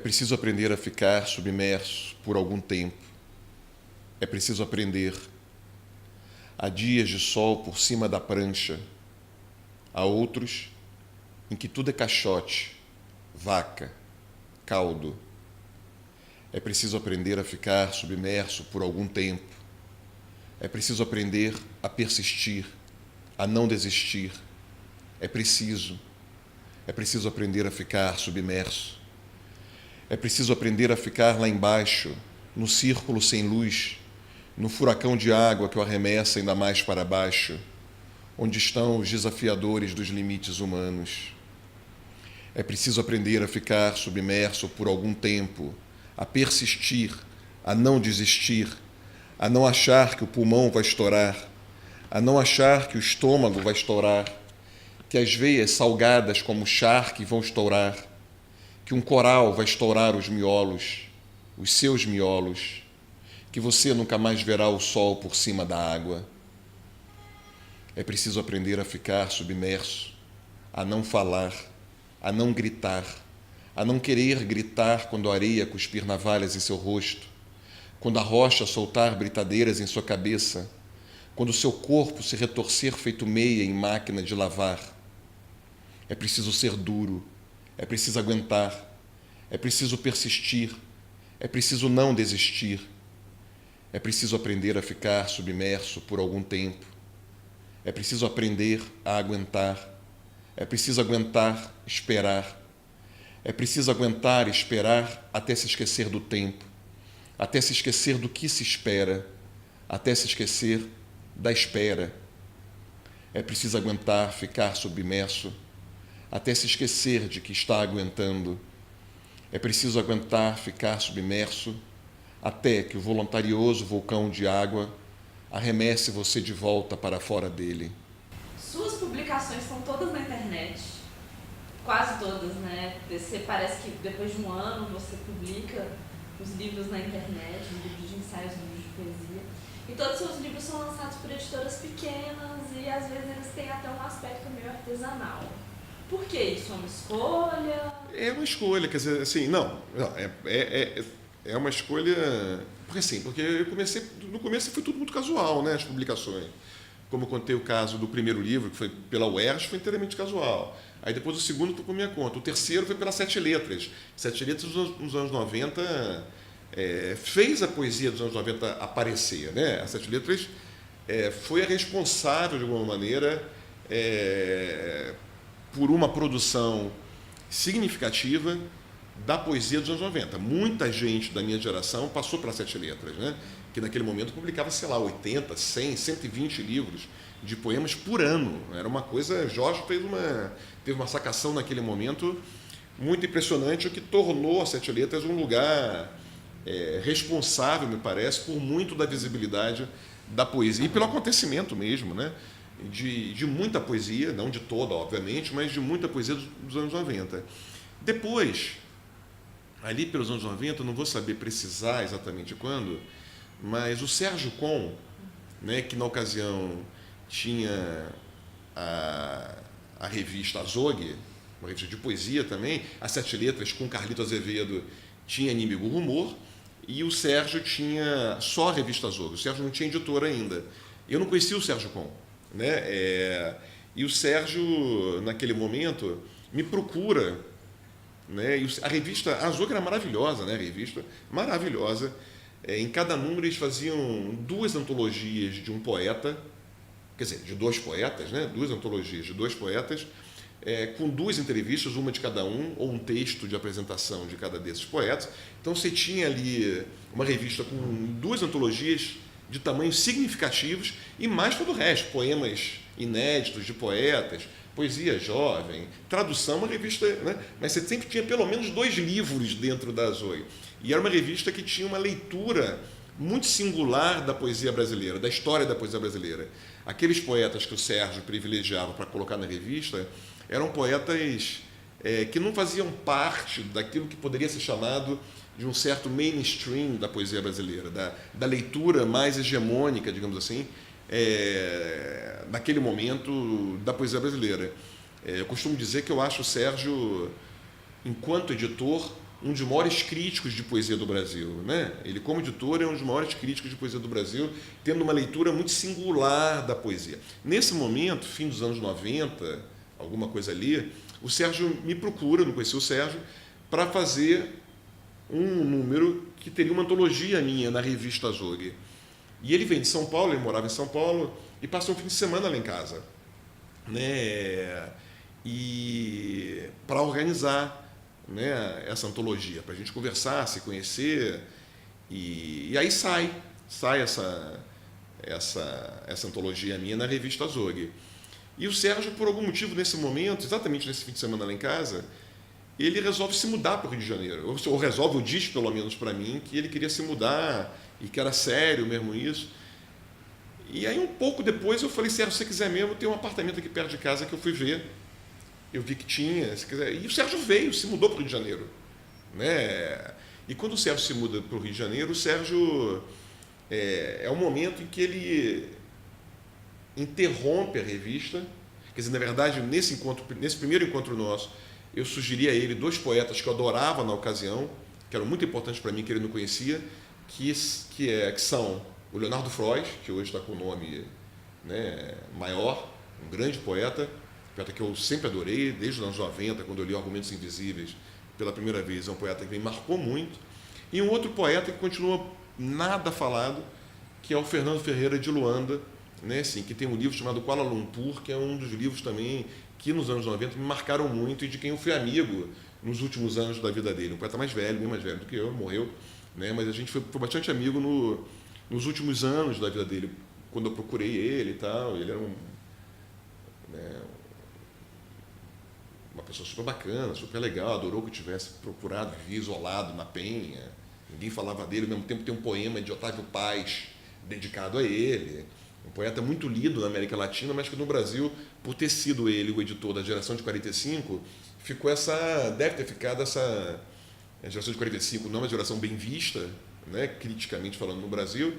preciso aprender a ficar submerso por algum tempo. É preciso aprender. Há dias de sol por cima da prancha. Há outros em que tudo é caixote, vaca, caldo. É preciso aprender a ficar submerso por algum tempo. É preciso aprender a persistir, a não desistir. É preciso aprender a ficar submerso. É preciso aprender a ficar lá embaixo, no círculo sem luz, no furacão de água que o arremessa ainda mais para baixo, onde estão os desafiadores dos limites humanos. É preciso aprender a ficar submerso por algum tempo, a persistir, a não desistir, a não achar que o pulmão vai estourar, a não achar que o estômago vai estourar, que as veias salgadas como charque vão estourar, que um coral vai estourar os miolos, os seus miolos, que você nunca mais verá o sol por cima da água. É preciso aprender a ficar submerso, a não falar, a não gritar, a não querer gritar quando a areia cuspir navalhas em seu rosto, quando a rocha soltar britadeiras em sua cabeça, quando o seu corpo se retorcer feito meia em máquina de lavar. É preciso ser duro, é preciso aguentar, é preciso persistir, é preciso não desistir. É preciso aprender a ficar submerso por algum tempo. É preciso aprender a aguentar. É preciso aguentar, esperar. É preciso aguentar e esperar até se esquecer do tempo, até se esquecer do que se espera, até se esquecer da espera. É preciso aguentar ficar submerso, até se esquecer de que está aguentando. É preciso aguentar ficar submerso, até que o voluntarioso vulcão de água arremesse você de volta para fora dele. Suas publicações estão todas na internet, quase todas, né? Você parece que depois de um ano você publica os livros na internet, os livros de ensaios, os livros de poesia. E todos os seus livros são lançados por editoras pequenas e às vezes eles têm até um aspecto meio artesanal. Por que isso? É uma escolha? É uma escolha, quer dizer, assim, não é uma escolha, porque eu comecei, no começo foi tudo muito casual, né, as publicações. Como eu contei o caso do primeiro livro, que foi pela UERJ, foi inteiramente casual. Aí depois o segundo foi por minha conta. O terceiro foi pela Sete Letras. Sete Letras, nos anos 90, fez a poesia dos anos 90 aparecer, né? A Sete Letras foi a responsável, de alguma maneira, por uma produção significativa da poesia dos anos 90. Muita gente da minha geração passou para Sete Letras, né? Que naquele momento publicava, sei lá, 80, 100, 120 livros de poemas por ano. Era uma coisa... Jorge teve uma sacação naquele momento muito impressionante, o que tornou a Sete Letras um lugar responsável, me parece, por muito da visibilidade da poesia e pelo acontecimento mesmo, né? De muita poesia, não de toda, obviamente, mas de muita poesia dos anos 90. Depois, ali pelos anos 90, não vou saber precisar exatamente quando, mas o Sérgio Com, né, que na ocasião tinha a revista Azog, uma revista de poesia também, as Sete Letras com Carlito Azevedo tinha Inimigo Rumor, e o Sérgio tinha só a revista Azog. O Sérgio não tinha editora ainda. Eu não conhecia o Sérgio Com, né? E o Sérgio, naquele momento, me procura, né? E a revista Azog era maravilhosa, né? A revista maravilhosa. Em cada número eles faziam duas antologias de um poeta, quer dizer, de dois poetas, né? Duas antologias de dois poetas, com duas entrevistas, uma de cada um, ou um texto de apresentação de cada desses poetas. Então você tinha ali uma revista com duas antologias de tamanhos significativos e mais todo o resto, poemas inéditos de poetas, poesia jovem, tradução, uma revista, né? Mas você sempre tinha pelo menos 2 livros dentro da Zoe. E era uma revista que tinha uma leitura muito singular da poesia brasileira, da história da poesia brasileira. Aqueles poetas que o Sérgio privilegiava para colocar na revista eram poetas que não faziam parte daquilo que poderia ser chamado de um certo mainstream da poesia brasileira, da leitura mais hegemônica, digamos assim, naquele momento da poesia brasileira. Eu costumo dizer que eu acho o Sérgio, enquanto editor, um dos maiores críticos de poesia do Brasil, né? Ele, como editor, é um dos maiores críticos de poesia do Brasil, tendo uma leitura muito singular da poesia. Nesse momento, fim dos anos 90, alguma coisa ali, o Sérgio me procura, não conhecia o Sérgio, para fazer um número que teria uma antologia minha na revista Azog. E ele vem de São Paulo, ele morava em São Paulo, e passou um fim de semana lá em casa, né? E para organizar, né, essa antologia, para a gente conversar, se conhecer, e aí sai essa antologia minha na revista Azog. E o Sérgio, por algum motivo, nesse momento, exatamente nesse fim de semana lá em casa, ele resolve se mudar para o Rio de Janeiro, ou resolve, ou diz pelo menos para mim, que ele queria se mudar e que era sério mesmo isso. E aí um pouco depois eu falei, Sérgio, se você quiser mesmo, tem um apartamento aqui perto de casa que eu fui ver. Eu vi que tinha, se quiser. E o Sérgio veio, se mudou para o Rio de Janeiro, né? E quando o Sérgio se muda para o Rio de Janeiro, o Sérgio é o momento em que ele interrompe a revista. Quer dizer, na verdade, nesse primeiro encontro nosso, eu sugeri a ele 2 poetas que eu adorava na ocasião, que eram muito importantes para mim, que ele não conhecia, que são o Leonardo Frois, que hoje está com o nome, né, maior, um grande poeta que eu sempre adorei, desde os anos 90, quando eu li Argumentos Invisíveis pela primeira vez. É um poeta que me marcou muito. E um outro poeta que continua nada falado, que é o Fernando Ferreira de Luanda, né, assim, que tem um livro chamado Kuala Lumpur, que é um dos livros também que nos anos 90 me marcaram muito e de quem eu fui amigo nos últimos anos da vida dele. Um poeta mais velho, bem mais velho do que eu, morreu, né, mas a gente foi bastante amigo nos últimos anos da vida dele, quando eu procurei ele e tal. Ele era uma pessoa super bacana, super legal, adorou que eu tivesse procurado, vivia isolado na Penha, ninguém falava dele. Ao mesmo tempo tem um poema de Otávio Paz dedicado a ele, um poeta muito lido na América Latina, mas que no Brasil, por ter sido ele o editor da geração de 45, deve ter ficado essa a geração de 45 não é uma geração bem vista, né, criticamente falando, no Brasil.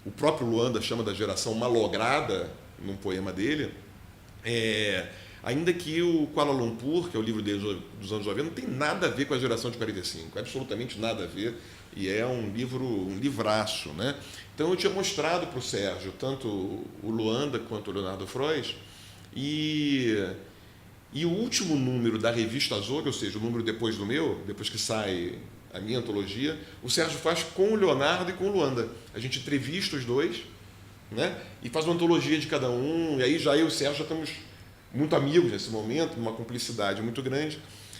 O próprio Luanda chama da geração malograda num poema dele. Ainda que o Kuala Lumpur, que é o livro dele dos anos 90, não tem nada a ver com a geração de 45, absolutamente nada a ver, e é um livraço, né? Então eu tinha mostrado para o Sérgio tanto o Luanda quanto o Leonardo Frois, e o último número da revista Azog, ou seja, o número depois do meu, depois que sai a minha antologia, o Sérgio faz com o Leonardo e com o Luanda. A gente entrevista os dois, né? E faz uma antologia de cada um, e aí já eu e o Sérgio já estamos muito amigos nesse momento, numa cumplicidade muito grande.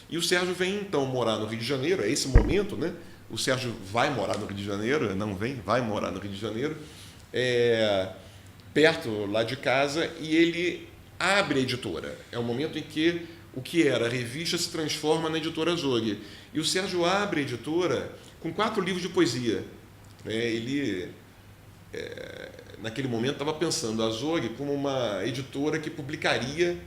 E o Sérgio vem então morar no Rio de Janeiro, é esse momento, né? O Sérgio vai morar no Rio de Janeiro, vai morar no Rio de Janeiro, perto lá de casa, e ele abre a editora. É o momento em que o que era a revista se transforma na editora Azog. E o Sérgio abre a editora com 4 livros de poesia. Ele, naquele momento, estava pensando a Azog como uma editora que publicaria,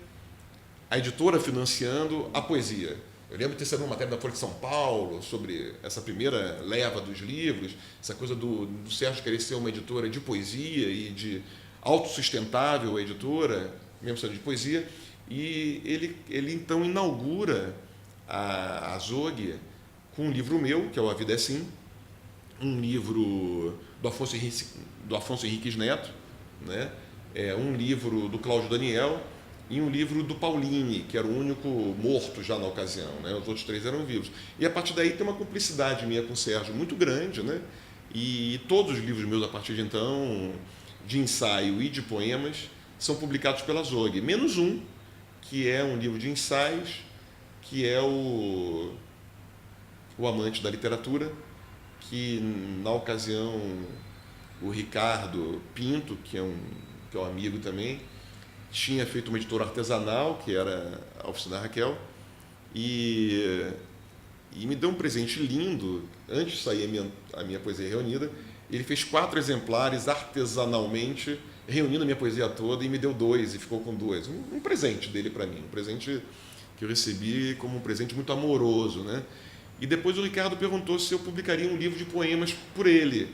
a editora financiando a poesia. Eu lembro de ter saído uma matéria da Folha de São Paulo sobre essa primeira leva dos livros, essa coisa do Sérgio querer ser uma editora de poesia e de autossustentável editora, mesmo sendo de poesia. E ele então inaugura a Azog com um livro meu, que é o A Vida é Assim, um livro do Afonso Henriques Neto, né? Um livro do Cláudio Daniel e um livro do Paulini, que era o único morto já na ocasião, né? Os outros 3 eram vivos. E a partir daí tem uma cumplicidade minha com o Sérgio muito grande, né? E todos os livros meus a partir de então, de ensaio e de poemas, são publicados pela Azog, menos um, que é um livro de ensaios, que é o Amante da Literatura, que na ocasião o Ricardo Pinto, que é um amigo também, tinha feito uma editora artesanal, que era a Oficina Raquel, e me deu um presente lindo. Antes de sair a minha poesia reunida, ele fez 4 exemplares artesanalmente, reunindo a minha poesia toda, e me deu 2, e ficou com 2. Um presente dele para mim, um presente que eu recebi como um presente muito amoroso, né? E depois o Ricardo perguntou se eu publicaria um livro de poemas por ele,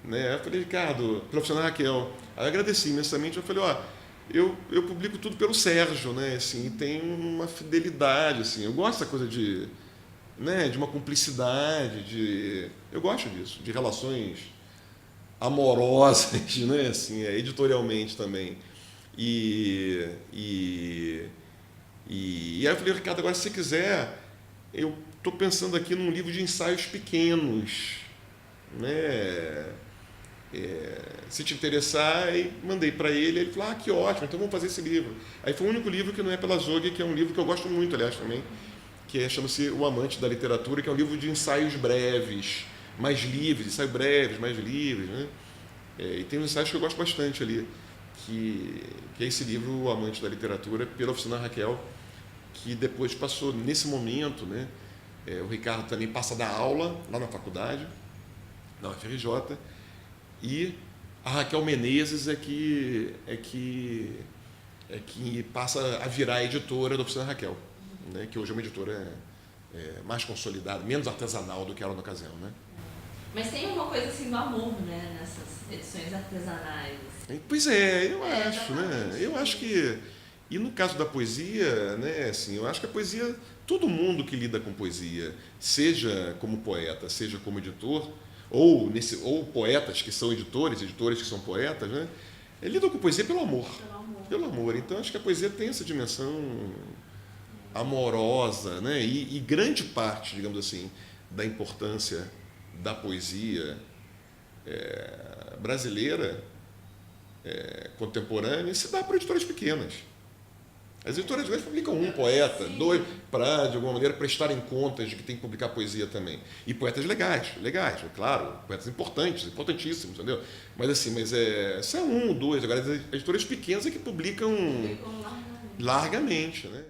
né? Eu falei, Ricardo, pela Oficina Raquel. Aí eu agradeci imensamente, eu falei, eu publico tudo pelo Sérgio, né? Assim, tem uma fidelidade, assim. Eu gosto dessa coisa de né, de uma cumplicidade, eu gosto disso, de relações amorosas, né, assim, editorialmente também. E aí eu falei, Ricardo, agora se você quiser, eu estou pensando aqui num livro de ensaios pequenos, né? Se te interessar, e mandei para ele falou, que ótimo, então vamos fazer esse livro. Aí foi o único livro que não é pela Zog, que é um livro que eu gosto muito, aliás, também, que chama-se O Amante da Literatura, que é um livro de ensaios breves, mais livres, ensaios breves, mais livres, né? E tem uns ensaios que eu gosto bastante ali, que é esse livro, O Amante da Literatura, pela Oficina Raquel, que depois passou, nesse momento, né? O Ricardo também passa a dar aula lá na faculdade, na UFRJ, e a Raquel Menezes é que passa a virar a editora da Oficina Raquel, né? Que hoje é uma editora mais consolidada, menos artesanal do que era na ocasião, né? Mas tem uma coisa assim do amor, né, nessas edições artesanais. Pois eu acho, né? Eu acho que, e no caso da poesia, né, assim, eu acho que a poesia, todo mundo que lida com poesia, seja como poeta, seja como editor, ou poetas que são editores que são poetas, né? Lidam com poesia pelo amor. Pelo amor. Então acho que a poesia tem essa dimensão amorosa, né? E grande parte, digamos assim, da importância da poesia brasileira contemporânea se dá para editoras pequenas. As editoras grandes publicam um poeta, dois, para, de alguma maneira, prestarem contas de que tem que publicar poesia também. E poetas legais, claro, poetas importantes, importantíssimos, entendeu? Mas assim, são um, dois. Agora, as editoras pequenas é que publicam largamente, né?